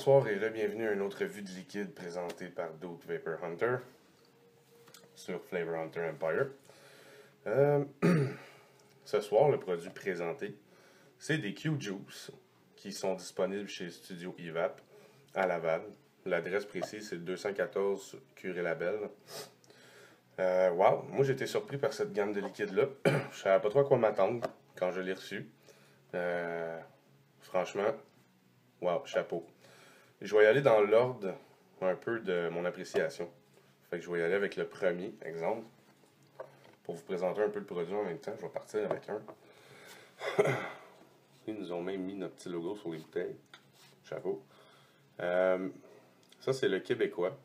Bonsoir et bienvenue à une autre vue de liquide présentée par Duke Vapor Hunter sur Flavor Hunter Empire. Euh, Ce soir, le produit présenté, c'est des Q-Juice qui sont disponibles chez Studio Evap à Laval. L'adresse précise, c'est le 214 Curé-Labelle. Wow, moi j'ai été surpris par cette gamme de liquides-là. Je savais pas trop à quoi m'attendre quand je l'ai reçu. Franchement, wow, chapeau. Je vais y aller dans l'ordre un peu de mon appréciation. Fait que je vais y aller avec le premier exemple. Pour vous présenter un peu le produit en même temps, je vais partir avec un. Ils nous ont même mis notre petit logo sur les bouteilles. Chapeau. Ça, c'est le Québécois.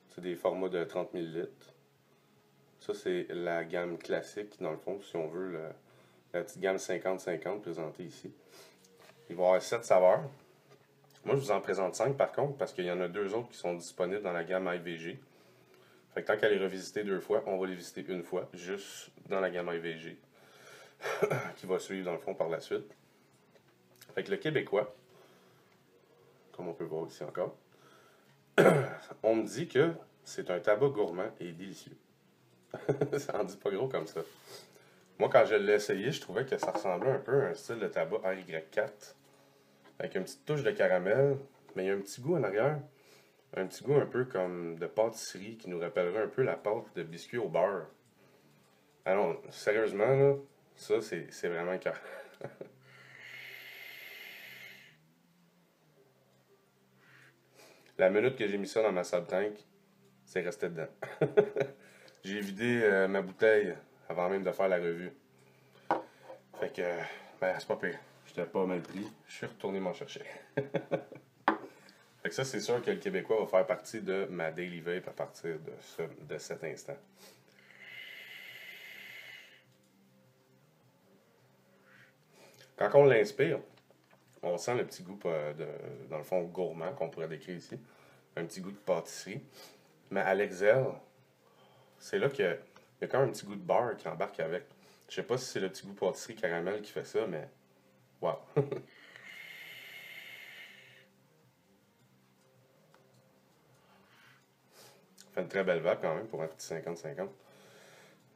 C'est des formats de 30 ml. Ça, c'est la gamme classique, dans le fond, si on veut, la petite gamme 50-50 présentée ici. Il va y avoir 7 saveurs. Moi, je vous en présente 5 par contre, parce qu'il y en a 2 autres qui sont disponibles dans la gamme IVG. Fait que tant qu'à les revisiter 2 fois, on va les visiter une fois, juste dans la gamme IVG, qui va suivre dans le fond par la suite. Fait que le Québécois, comme on peut voir ici encore, on me dit que c'est un tabac gourmand et délicieux. Ça en dit pas gros comme ça. Moi, quand je l'ai essayé, je trouvais que ça ressemblait un peu à un style de tabac RY4, avec une petite touche de caramel, mais il y a un petit goût en arrière. Un petit goût un peu comme de pâtisserie qui nous rappellerait un peu la pâte de biscuit au beurre. Alors, sérieusement, là, ça, c'est vraiment cœur. La minute que j'ai mis ça dans ma sub-tank, c'est resté dedans. J'ai vidé ma bouteille avant même de faire la revue. Fait que, ben, c'est pas pire. J'étais pas mal pris. Je suis retourné m'en chercher. Fait que ça, c'est sûr que le Québécois va faire partie de ma daily vape à partir de cet instant. Quand on l'inspire, on sent le petit goût, dans le fond, gourmand qu'on pourrait décrire ici. Un petit goût de pâtisserie. Mais à l'exhale, c'est là qu'il y a quand même un petit goût de beurre qui embarque avec. Je sais pas si c'est le petit goût pâtisserie caramel qui fait ça, mais wow. Fait une très belle vape quand même pour un petit 50-50.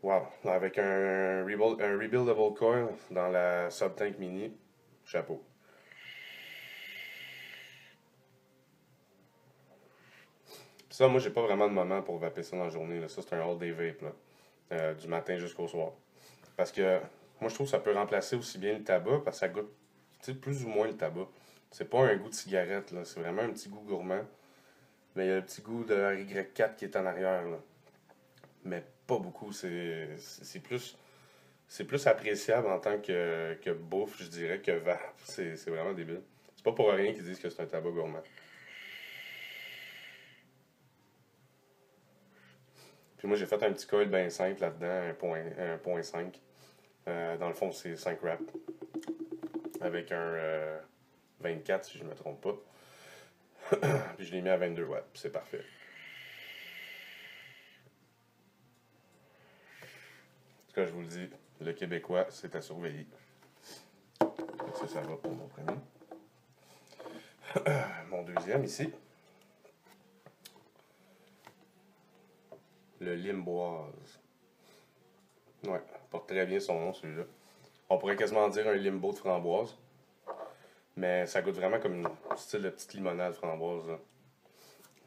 Wow. Avec un rebuildable coil dans la sub-tank mini, chapeau. Puis ça, moi, j'ai pas vraiment de moment pour vaper ça dans la journée. Là. Ça, c'est un all-day vape, là, du matin jusqu'au soir. Parce que moi, je trouve que ça peut remplacer aussi bien le tabac, parce que ça goûte plus ou moins le tabac. C'est pas un goût de cigarette, là. C'est vraiment un petit goût gourmand. Mais il y a le petit goût de RY4 qui est en arrière, là. Mais pas beaucoup. C'est plus appréciable en tant que bouffe, je dirais, que vape. C'est vraiment débile. C'est pas pour rien qu'ils disent que c'est un tabac gourmand. Puis moi, j'ai fait un petit coil bien simple là-dedans, 1.5. Dans le fond, c'est 5 wraps. Avec un 24, si je ne me trompe pas. Puis je l'ai mis à 22 watts. Puis c'est parfait. En tout cas, je vous le dis, le Québécois, c'est à surveiller. Ça va pour mon premier. Mon deuxième ici. Le Limboise. Ouais, porte très bien son nom celui-là. On pourrait quasiment dire un limbo de framboise. Mais ça goûte vraiment comme un style de petite limonade framboise.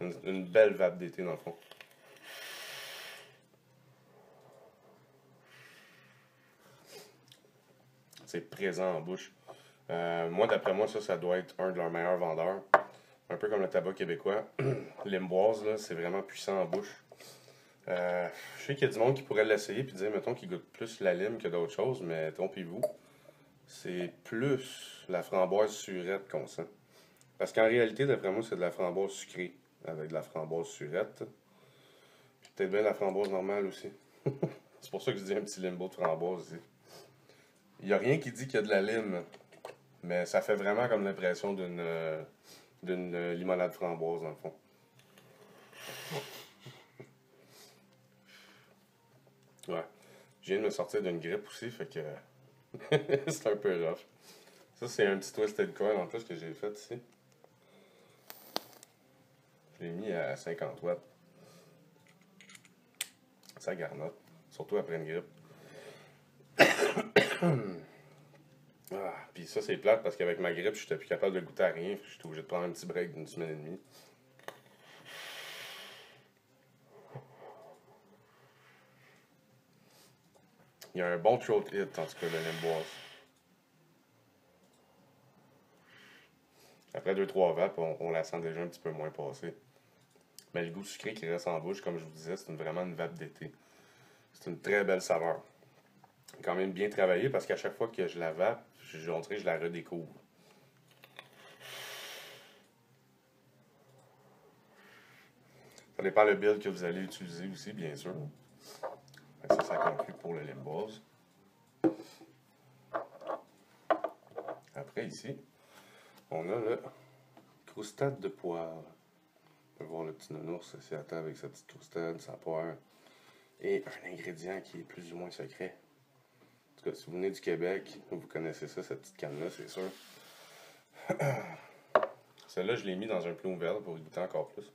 Une belle vape d'été dans le fond. C'est présent en bouche. Moi, d'après moi, ça doit être un de leurs meilleurs vendeurs. Un peu comme le tabac québécois. Limboise, là, c'est vraiment puissant en bouche. Je sais qu'il y a du monde qui pourrait l'essayer et dire, mettons, qu'il goûte plus la lime que d'autres choses, mais trompez-vous. C'est plus la framboise surette qu'on sent. Parce qu'en réalité, d'après moi, c'est de la framboise sucrée avec de la framboise surette. Puis peut-être bien de la framboise normale aussi. C'est pour ça que je dis un petit limbo de framboise ici. Il n'y a rien qui dit qu'il y a de la lime, mais ça fait vraiment comme l'impression d'une limonade framboise dans le fond. Ouais. Je viens de me sortir d'une grippe aussi, fait que c'est un peu rough. Ça, c'est un petit twisted coil en plus que j'ai fait ici. Je l'ai mis à 50 watts. Ça garnotte, surtout après une grippe. Puis ça, c'est plate parce qu'avec ma grippe, j'étais plus capable de goûter à rien. J'étais obligé de prendre un petit break d'une semaine et demie. Il y a un bon throat hit, en tout cas, le Limboise. Après 2-3 vapes, on la sent déjà un petit peu moins passer. Mais le goût sucré qui reste en bouche, comme je vous disais, c'est vraiment une vape d'été. C'est une très belle saveur. Quand même bien travaillée parce qu'à chaque fois que je la vape, on dirait que je la redécouvre. Ça dépend le build que vous allez utiliser aussi, bien sûr. Ça conclut pour le Limboise. Après, ici, on a le croustade de poire. On peut voir le petit nounours assis à table avec sa petite croustade, sa poire. Et un ingrédient qui est plus ou moins secret. En tout cas, si vous venez du Québec, vous connaissez ça, cette petite canne-là, c'est sûr. Celle-là, je l'ai mis dans un plomb vert pour y goûter encore plus.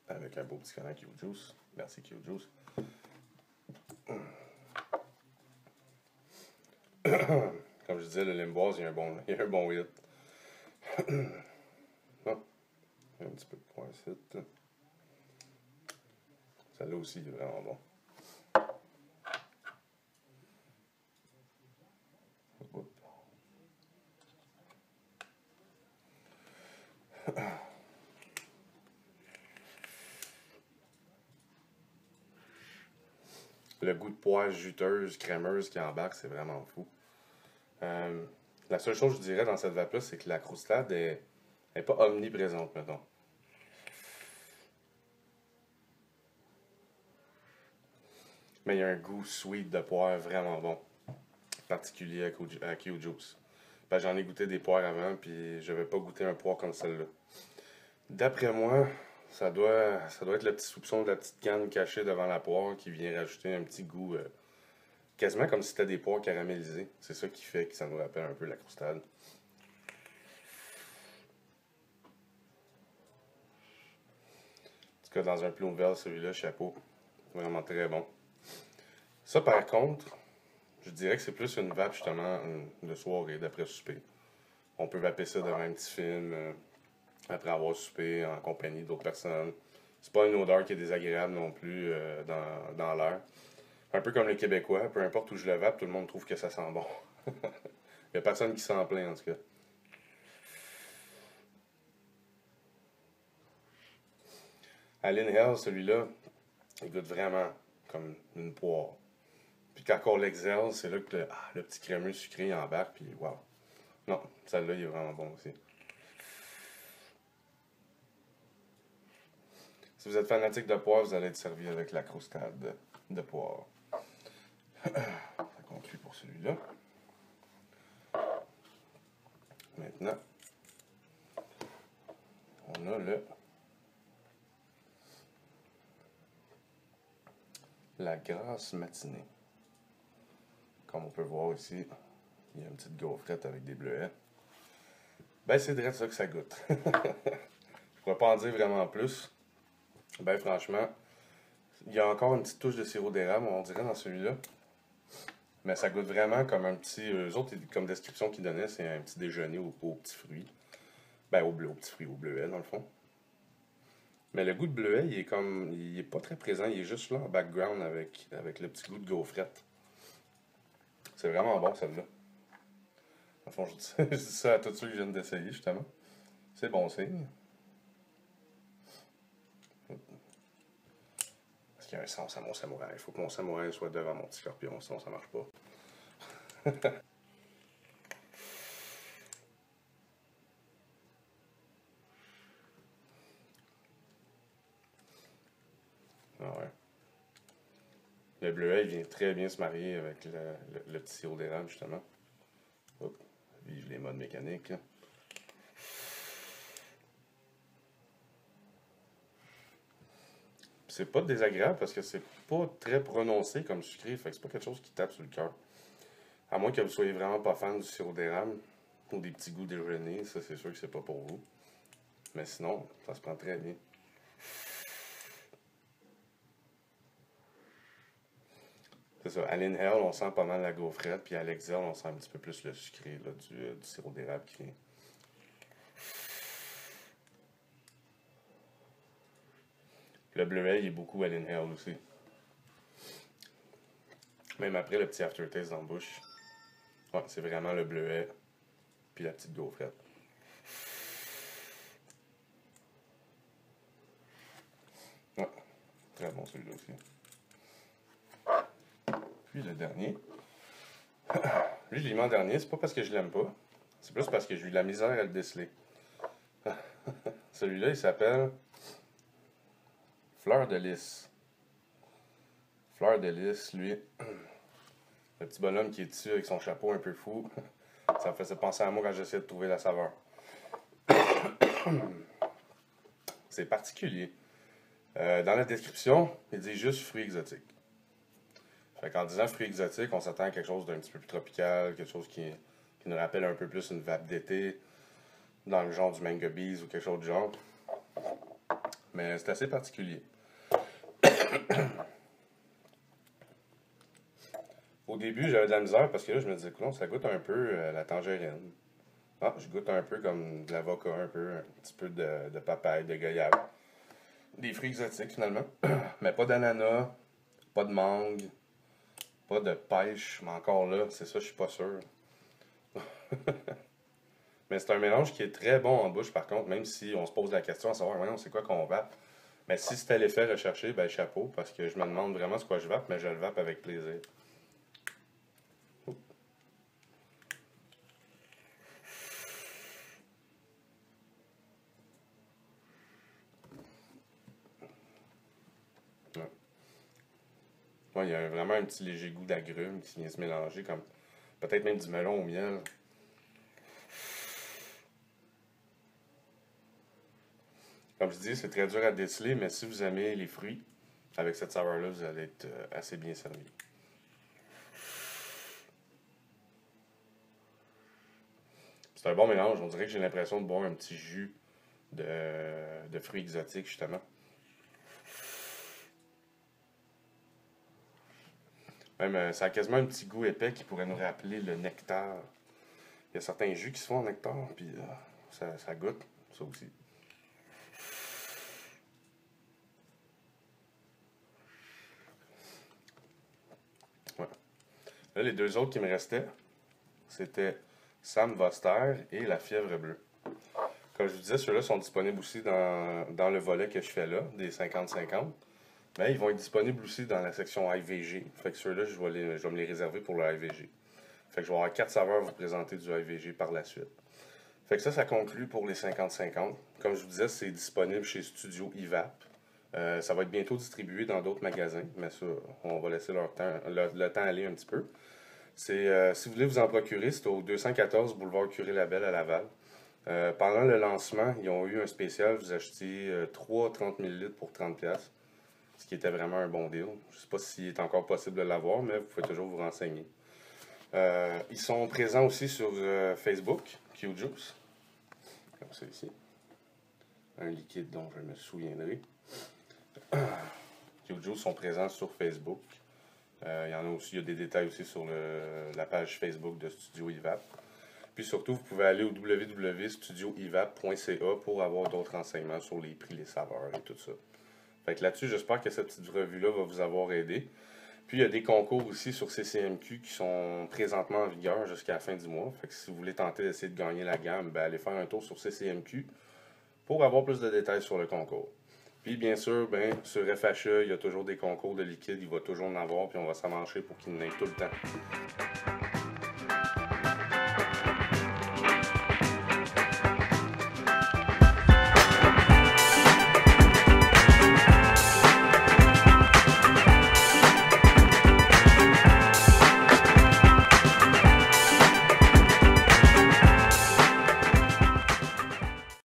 Avec un beau petit collant Q Juice. Merci Q Juice. Comme je disais, le Limboise, il y a un bon hit. Non, il y a un petit peu de poire ici. Celle-là aussi, il est vraiment bon. Le goût de poire juteuse, crémeuse qui embarque, c'est vraiment fou. La seule chose que je dirais dans cette vape-là, c'est que la croustade est pas omniprésente, mettons. Mais il y a un goût sweet de poire vraiment bon. Particulier à Q Juice. Ben, j'en ai goûté des poires avant, puis je n'avais pas goûté un poire comme celle-là. D'après moi, ça doit être le petit soupçon de la petite canne cachée devant la poire qui vient rajouter un petit goût quasiment comme si c'était des poires caramélisées. C'est ça qui fait que ça nous rappelle un peu la croustade. En tout cas, dans un plomb vert, celui-là, chapeau. Vraiment très bon. Ça, par contre, je dirais que c'est plus une vape, justement, de soirée, d'après souper. On peut vaper ça devant un petit film, après avoir soupé en compagnie d'autres personnes. C'est pas une odeur qui est désagréable non plus dans l'air. Un peu comme les Québécois, peu importe où je le vape, tout le monde trouve que ça sent bon. Il n'y a personne qui s'en plaint, en tout cas. À l'inhale, celui-là, il goûte vraiment comme une poire. Puis quand on l'exhale, c'est là que le petit crémeux sucré embarque, puis waouh. Non, celle-là, il est vraiment bon aussi. Si vous êtes fanatique de poire, vous allez être servi avec la croustade de poire. Ça conclut pour celui-là. Maintenant, on a la grasse matinée. Comme on peut voir ici, il y a une petite gaufrette avec des bleuets. Ben, c'est direct ça que ça goûte. Je pourrais pas en dire vraiment plus. Ben, franchement, il y a encore une petite touche de sirop d'érable, on dirait, dans celui-là. Mais ça goûte vraiment comme un petit. Eux autres, comme description qu'ils donnaient, c'est un petit déjeuner aux petits fruits. Ben, aux petits fruits, aux bleuets, dans le fond. Mais le goût de bleuet, il est comme. Il est pas très présent, il est juste là en background avec le petit goût de gaufrette. C'est vraiment bon, celle-là. En fond, je dis ça à tous ceux qui viennent d'essayer, justement. C'est bon signe. Parce qu'il y a un sens à mon samouraï. Il faut que mon samouraï soit devant mon petit scorpion, sinon ça marche pas. Ah ouais. Le bleuet, il vient très bien se marier avec le petit sirop d'érable, justement. Hop. Vive les modes mécaniques. Là. C'est pas désagréable parce que c'est pas très prononcé comme sucré, fait que c'est pas quelque chose qui tape sur le cœur. À moins que vous soyez vraiment pas fan du sirop d'érable ou des petits goûts déjeuner, ça c'est sûr que c'est pas pour vous. Mais sinon, ça se prend très bien. C'est ça. À l'inhale, on sent pas mal la gaufrette, puis à l'exhale, on sent un petit peu plus le sucré là, du sirop d'érable qui vient. Le bleuet, il est beaucoup à l'inhale aussi. Même après le petit aftertaste dans la bouche. Ouais, c'est vraiment le bleuet, puis la petite gaufrette. Ouais, très bon celui-là aussi. Puis le dernier. Lui, je l'ai mis en dernier, c'est pas parce que je l'aime pas. C'est plus parce que j'ai eu de la misère à le déceler. Celui-là, il s'appelle Fleur de Lys. Fleur de Lys, lui, le petit bonhomme qui est dessus avec son chapeau un peu fou, ça me faisait penser à moi quand j'essayais de trouver la saveur. C'est particulier. Dans la description, il dit juste fruits exotiques. Fait qu'en disant fruits exotiques, on s'attend à quelque chose d'un petit peu plus tropical, quelque chose qui nous rappelle un peu plus une vape d'été, dans le genre du mango bees ou quelque chose du genre. Mais c'est assez particulier. Au début, j'avais de la misère parce que là, je me disais, écoute, ça goûte un peu la tangerine. Ah, je goûte un peu comme de l'avocat, un petit peu de papaye, de goyave. Des fruits exotiques finalement. Mais pas d'ananas, pas de mangue, pas de pêche, mais encore là, c'est ça, je suis pas sûr. Mais c'est un mélange qui est très bon en bouche par contre, même si on se pose la question à savoir, voyons, c'est quoi qu'on vape. Mais si c'était l'effet recherché, ben chapeau, parce que je me demande vraiment ce quoi je vape, mais je le vape avec plaisir. Ouais. Ouais, il y a vraiment un petit léger goût d'agrumes qui vient se mélanger, comme peut-être même du melon au miel. Comme je dis, c'est très dur à déceler, mais si vous aimez les fruits, avec cette saveur-là, vous allez être assez bien servi. C'est un bon mélange. On dirait que j'ai l'impression de boire un petit jus de fruits exotiques, justement. Même, ça a quasiment un petit goût épais qui pourrait nous rappeler le nectar. Il y a certains jus qui se font en nectar, puis ça goûte, ça aussi. Ouais. Là, les deux autres qui me restaient, c'était Sam Voster et La Fièvre Bleue. Comme je vous disais, ceux-là sont disponibles aussi dans le volet que je fais là, des 50-50. Mais ils vont être disponibles aussi dans la section IVG. Fait que ceux-là, je vais me les réserver pour le IVG. Fait que je vais avoir 4 saveurs à vous présenter du IVG par la suite. Fait que ça conclut pour les 50-50. Comme je vous disais, c'est disponible chez Studio IVAP. Ça va être bientôt distribué dans d'autres magasins, mais ça, on va laisser le temps aller un petit peu. Si vous voulez vous en procurer, c'est au 214 boulevard Curé-Labelle à Laval. Pendant le lancement, ils ont eu un spécial. Vous achetiez 3 30 ml pour 30$, ce qui était vraiment un bon deal. Je ne sais pas s'il est encore possible de l'avoir, mais vous pouvez toujours vous renseigner. Ils sont présents aussi sur Facebook, Q-Juice, comme celui-ci. Un liquide dont je me souviendrai. Q-Juice sont présents sur Facebook. Il y en a aussi, il y a des détails aussi sur la page Facebook de Studio IVAP. Puis surtout, vous pouvez aller au www.studioivap.ca pour avoir d'autres renseignements sur les prix, les saveurs et tout ça. Fait que là-dessus, j'espère que cette petite revue-là va vous avoir aidé. Puis il y a des concours aussi sur CCMQ qui sont présentement en vigueur jusqu'à la fin du mois. Fait que si vous voulez tenter d'essayer de gagner la gamme, ben allez faire un tour sur CCMQ pour avoir plus de détails sur le concours. Puis bien sûr, ben, sur FHE, il y a toujours des concours de liquide, il va toujours en avoir, puis on va s'en mancher pour qu'il n'ait tout le temps.